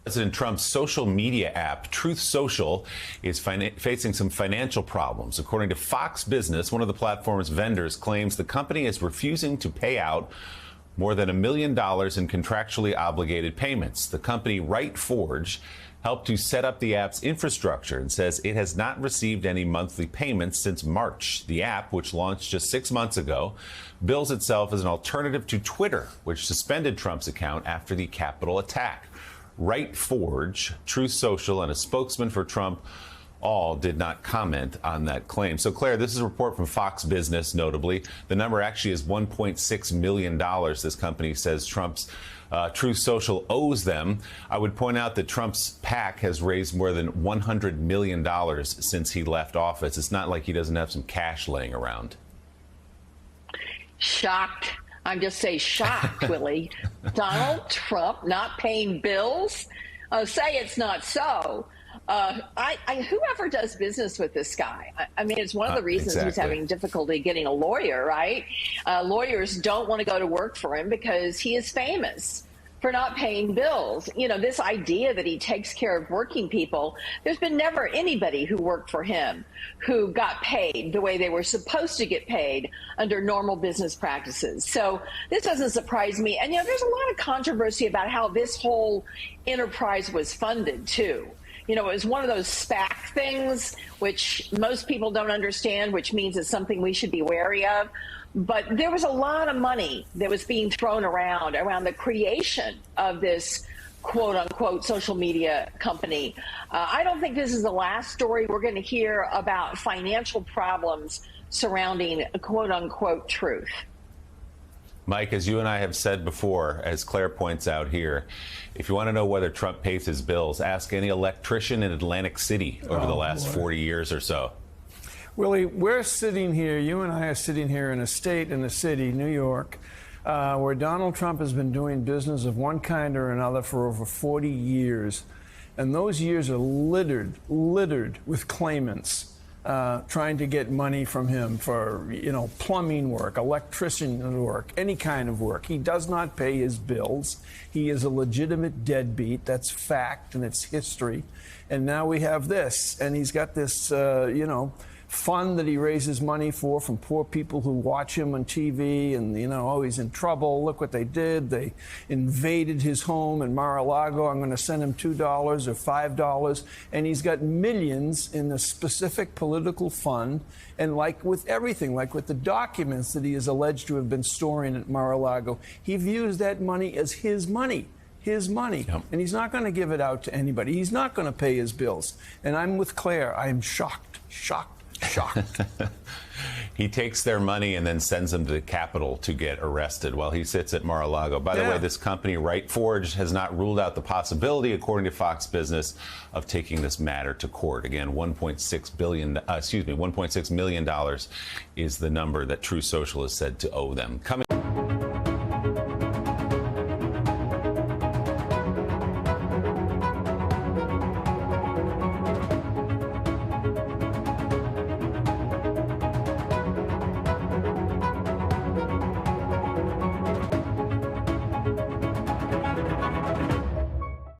President Trump's social media app, Truth Social, is facing some financial problems. According to Fox Business, one of the platform's vendors claims the company is refusing to pay out more than $1 million in contractually obligated payments. The company RightForge helped to set up the app's infrastructure and says it has not received any monthly payments since March. The app, which launched just 6 months ago, bills itself as an alternative to Twitter, which suspended Trump's account after the Capitol attack. RightForge, Truth Social, and a spokesman for Trump all did not comment on that claim. So, Claire, this is a report from Fox Business, notably. The number actually is $1.6 million, this company says Trump's Truth Social owes them. I would point out that Trump's PAC has raised more than $100 million since he left office. It's not like he doesn't have some cash laying around. Shocked. I'm just saying shocked, Willie. Donald Trump not paying bills? Say it's not so. Whoever does business with this guy, I mean, it's one of the reasons he's having difficulty getting a lawyer, right? Lawyers don't want to go to work for him because he is famous for not paying bills. You know, this idea that he takes care of working people, there's been never anybody who worked for him who got paid the way they were supposed to get paid under normal business practices. So this doesn't surprise me. And, you know, there's a lot of controversy about how this whole enterprise was funded, too. You know, it was one of those SPAC things, which most people don't understand, which means it's something we should be wary of. But there was a lot of money that was being thrown around the creation of this quote unquote social media company. I don't think this is the last story we're going to hear about financial problems surrounding quote unquote truth. Mike, as you and I have said before, as Claire points out here, if you want to know whether Trump pays his bills, ask any electrician in Atlantic City over the last 40 years or so. Willie, we're sitting here, you and I are sitting here in a state, in a city, New York, where Donald Trump has been doing business of one kind or another for over 40 years. And those years are littered with claimants trying to get money from him for, you know, plumbing work, electrician work, any kind of work. He does not pay his bills. He is a legitimate deadbeat. That's fact, and it's history. And now we have this, and he's got this, fund that he raises money for from poor people who watch him on TV and, you know, oh, he's in trouble. Look what they did. They invaded his home in Mar-a-Lago. I'm going to send him $2 or $5. And he's got millions in a specific political fund. And like with everything, like with the documents that he is alleged to have been storing at Mar-a-Lago, he views that money as his money. His money. Yep. And he's not going to give it out to anybody. He's not going to pay his bills. And I'm with Claire. I am shocked. He takes their money and then sends them to the Capitol to get arrested while he sits at Mar-a-Lago. By the way, this company, RightForge, has not ruled out the possibility, according to Fox Business, of taking this matter to court. Again, $1.6 million is the number that Truth Social is said to owe them. Coming